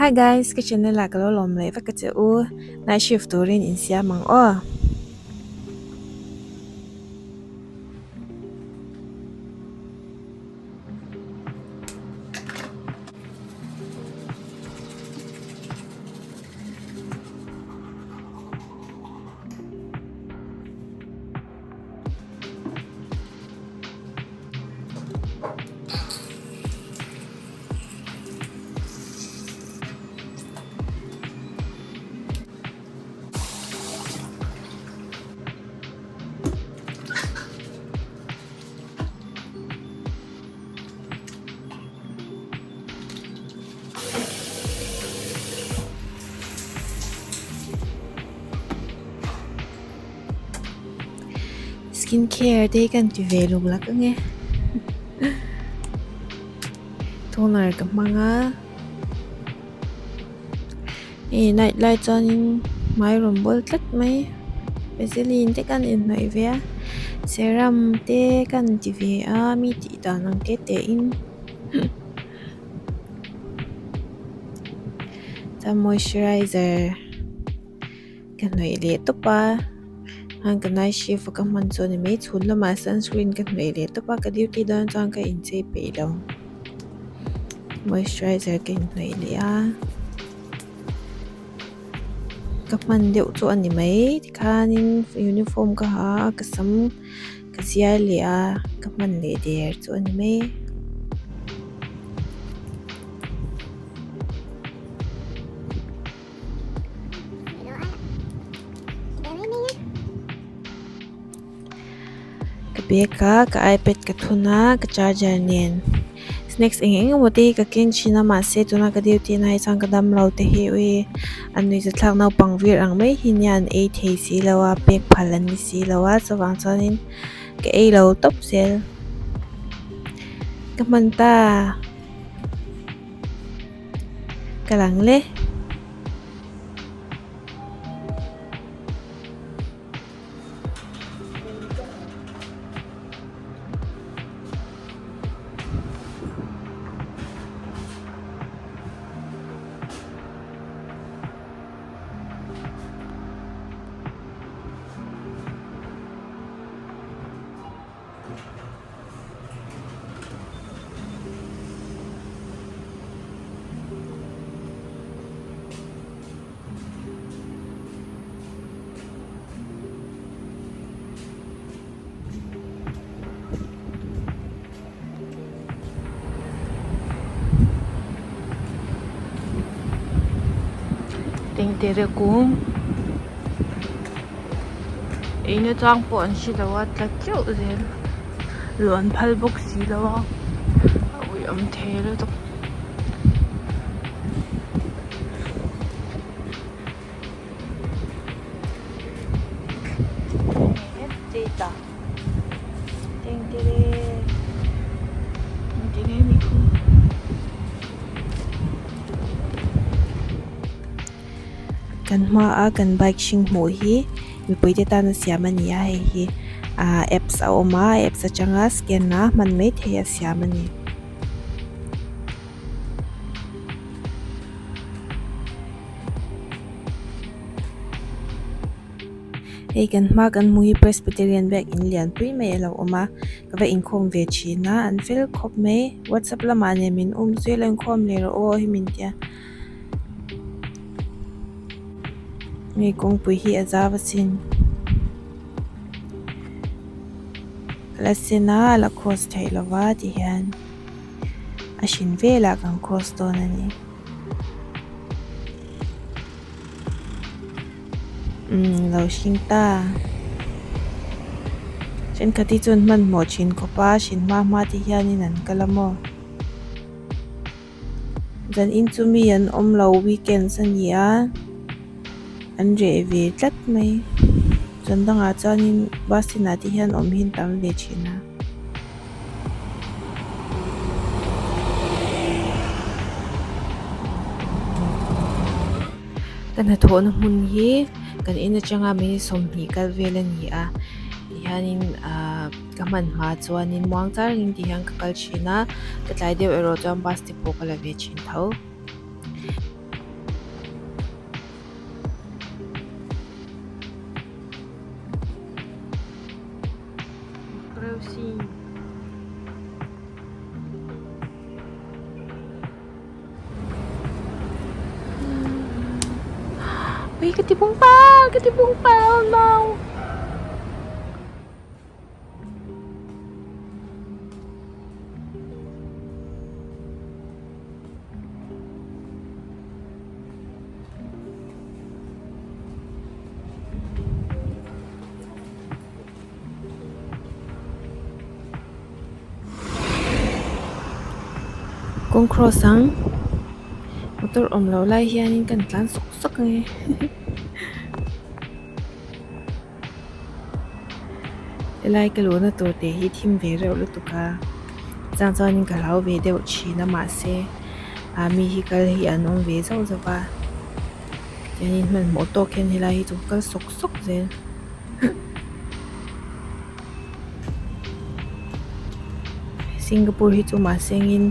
Hi guys, cái channel là cái lom lấy và cái chữ Nightshift turin insiam mang skincare day kan tu velu lah ke nge toner ka mga night light on mai room bol tlat mai Vaseline te kan in mai ve serum te kan ti ve mi ti da nang te in ta moisturizer kan noi le to pa hang ka Nightshift ka man so ni mai chun lama sunscreen kan noi le to pa ka duty dan chang ka in che pe lo moisturizer kan noi le ka man deuh chu ani mai tikhanin uniform ka ha ka sam ka sia le ka man le der chu ani mai ka iPad ka thuna ka charger nen snacks engeng mote ka ken china ma se tuna ka duty na hai chang ka dam lo te he we anui za thlak nau pangvir ang mai hinyan e thei si lawa pek phalan ni si lawa chawang chanin ka e lo top sel ka manta kalang le ting tere kum ina chang po an si lawa tla kyo zel luan phal bok si lawa ui am thele to ta ting tere mi kum kan ma kan bike shing mo hi mi poite ta na siamani hi apps a oma apps a changa scan na man mai the siamani kan ma kan mui presbyterian back in lian pui mai alo oma ka ba in khom ve china an fel khop mai whatsapp la ma ne min zelan khom le ro hi min tia mi kong pui hi azawa sin la sena la cross tailova ti hian ashin vela kan cross to na ni lo shin ta chen khati chun man mo chin ko pa shin ma ti hian in an kalamo dan in chu mi an om lo weekend san ya an re ve tlat mai zandanga chanin basina ti hian om hin tam ve china kan thon hun hi kan ina changa me som hi kal velan hi hianin kaman ma chuanin muang tar ring ti hian ka kal china ka tlai deu ero cham bas ti po kala ve chin tho si uy katibong pa mau kung croissant motor lo lai hianin kan tlan sok nge lai ka lo na tur te hi thim ve reuh lu tuka chang chuanin ka lau ve deuh thina ma se mi hi kal hi an om ve zau zawa hianin man mo to khen hi lai hi chu kal sok zel Singapore hi chu ma sengin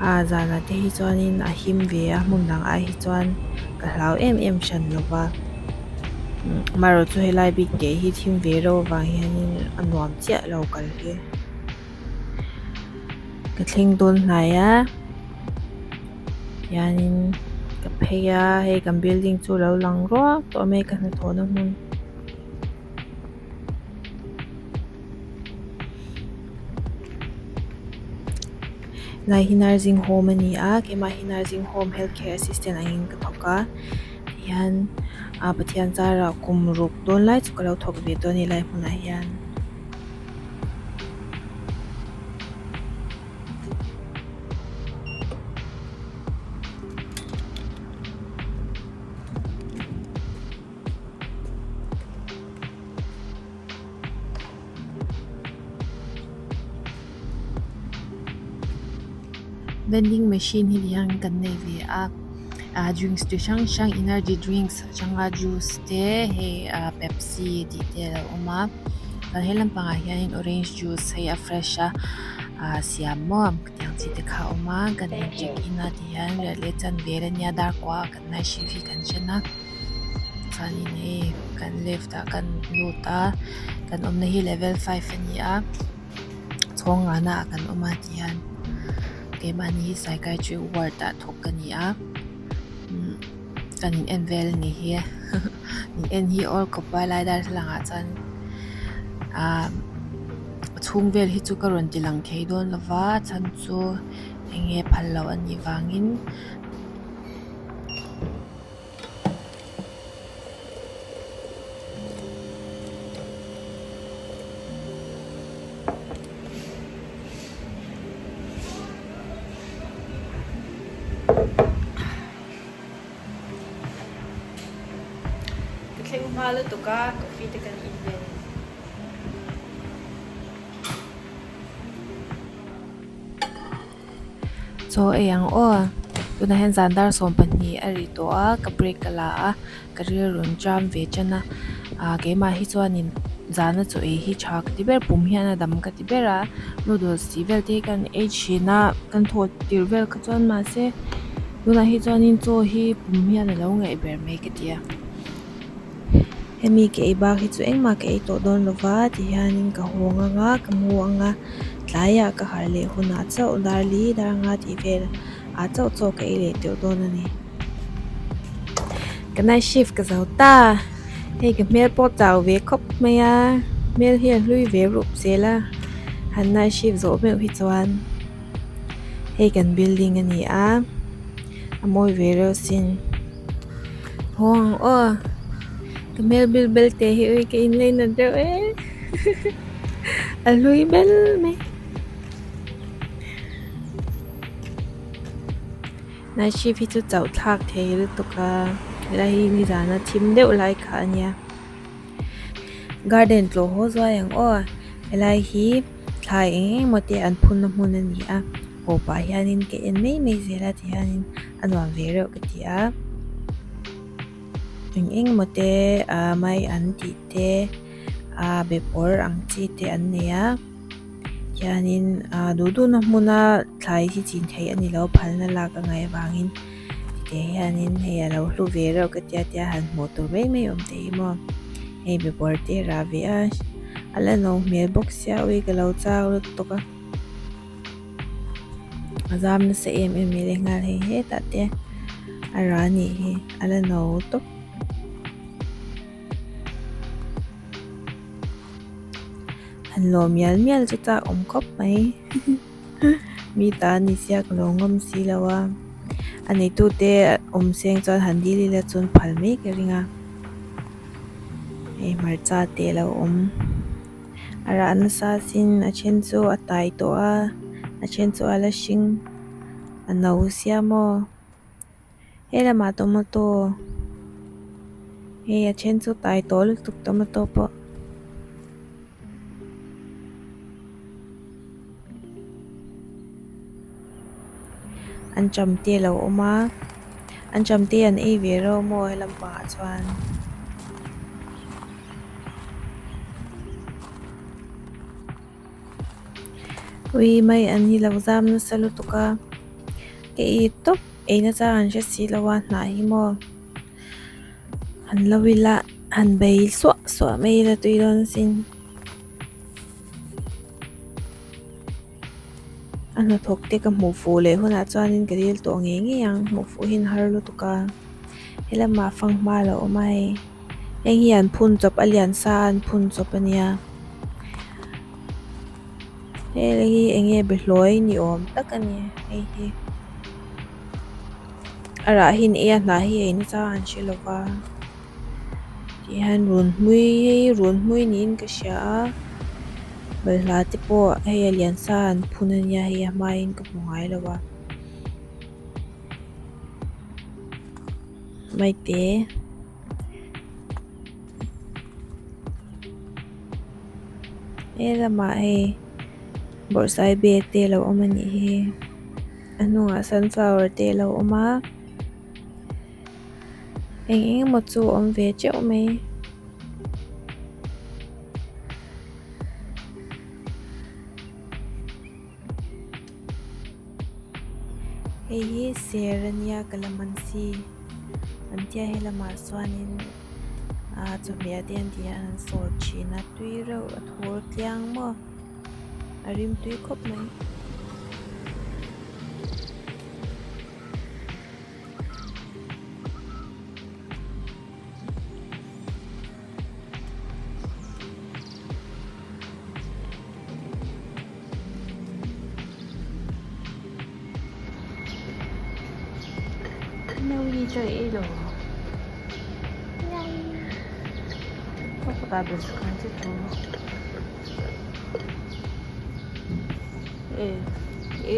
zana te hi chuanin a him ve a hmun dang a hi chuan ka hlau em shan lova maro chu helai big ke hi thim ve ro wang hianin anuam chia lo kal hi ka thleng don hnaya hianin ka pheya hei kan building chu lo lang ro to me ka na thona hmun lai hi nursing home ani a kema hi nursing home healthcare assistant angin ka thoka hian pathian chara kumruk don lai chu kalo thok ve to ni lai hmuna hian vending machine hi liang kan nei ve a drinks tu shang energy drinks changa juice te he Pepsi ti te oma kan helam panga hian orange juice he a fresh siam mom kyang chi te kha oma kan check in a ti hian le chan ve ra nya dar kwa kan na shi fi kan chena chani ne kan left a kan luta kan omna hi level 5 ani a chhong ana kan oma ti hian kemani psychiatry ward ta thokani a kanin envel ni hi ni en hi all kopal lai dar langa chan chungvel hi chu karon tilang thei don lova chan chu enge phallo ani wangin Kling malo to ka coffee te kan inven so eyang tuna hen zandar som pani ari to a ka break kala a career run jam ve chana ke ma hi chuanin zana chu e hi chak ti ber pum hian dam ka ti bera noodles ti vel te kan na kan thot tir vel ka chuan ma se tuna hi chuanin chu hi pum hian lo ngai ber me ke tia hemi ke iba hi chu engma ke to don lova ti hianin ka honga nga ka muanga tlaya ka harle huna chau darli daranga ti vel a chau ka ile te don ani kana shift ka zauta hei ka mel po chau ve khop maya mel hi hlui ve rup sela hanna shift zo me hi chuan hei kan building ani a amoi ve ro sin hong Kamel bel te hi oi ke in lein na do alui bel me na shi fi chu chau thak the ru to ka la hi ni jana thim deu lai kha anya garden tlo ho zwa yang lai hi thlai mote an phun na mun ani a ho pa hianin ke en mei zela ti hianin anwa ve ro ka ti a ing mote mai an ti te bepor ang chi te an neya hianin du na hmuna thlai hi chin thei ani lo phalna la ka ngai wangin te hianin hei alo hlu ve ro ka tia han motor mei om te mo hei bepor te ra ve a ala no mel box sia wi ka lo chao lu to ka azam na se em le ngal he ta te ara ni he ala no to han lo mial chu ta khop mai mi ta ni sia ka lo ngom si lawa ani tu te seng chon han di li la chun phal me ka ringa e mar cha te lo ara an sa sin a chen chu a tai to a chen chu ala shing an no sia mo hela ma tomato he a chen chu tai to lu tuk tomato po an cham te lo oma an cham te an e ve ro mo helam pa chuan ui mai an hi lo zam na salu tuka ke I top e na cha an je si lawa na hi mo an lawila an bei so mai la tuiron sin an no thok te ka mu fu le huna chuanin garil to nge yang mu fu hin har lu tuka hela ma fang ma lo mai eng hian phun chop alian san phun chop ania hele hi enge behloi ni om tak ani hi ara hin e na hi e na cha an shilowa ti han run mui nin ka sha belha te po he alian san phunania hi mai in ka pungai lawa mai te era ma he borsai be te lo omani he anunga sunflower te lo oma eng mo chu om ve che ome hi serania kalamansi antia hela ma swanin a chomia dian dia an sor china tuiro athor tliang mo arim tui khop mai nâu đi chơi rồi Papa bes kan tu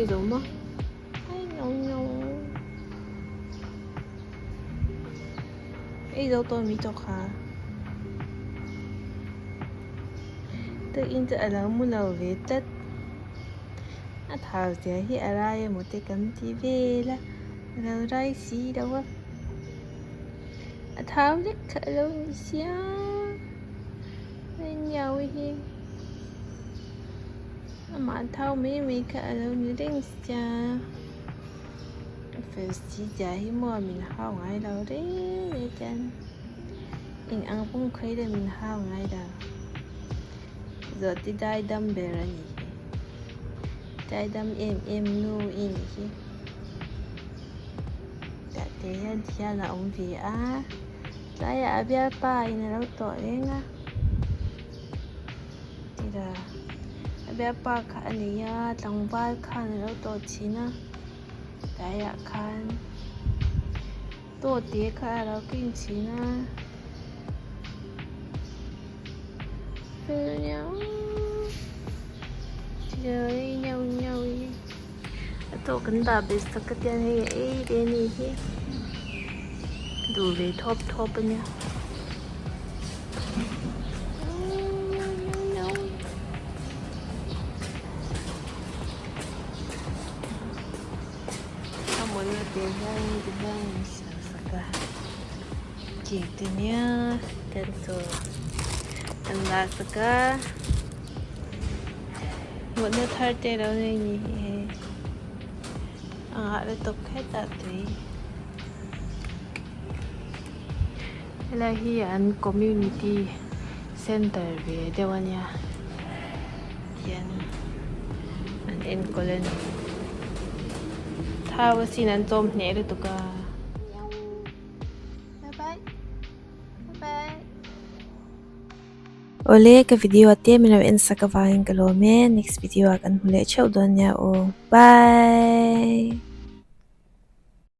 rồi mà rồi tôi mi cho khá tự in tự là mua lẩu về tết à thảo giờ hi ara một cái cắm tivi là lẩu rai xí đâu á à thảo rất khá lâu xía nên nhau hi mà thảo mấy khá lâu như đinh cha phải chỉ giờ hi mua mình hao ngay đâu đấy để chân in ăn cũng khay để mình hao ngay đâu giờ thì đai đâm bể ra nhỉ đai đâm em nu in nhỉ đã thế hiện là ông vì đai à bia pa in đâu tội đấy nga thì là bia pa khá này tăng vai khá này đâu tội chi na đai à khăn tội tiếc khá đâu kinh chi na nhau chơi nhau tôi cần bà biết sao cái tiền này ấy để này chứ đủ về thop bên nha không muốn là tiền vang sao cả chỉ từ nhá tiền rồi anh là sao cả một nơi thở tê đâu này nhỉ để tục hết tạ tí đây là hiện community center về đâu nha in kolen thawa sinan tom hne ru tuka Bye bye. Bye bye. ole ka video ate mina in sakawangin kalome next video akan hule chau donya o bye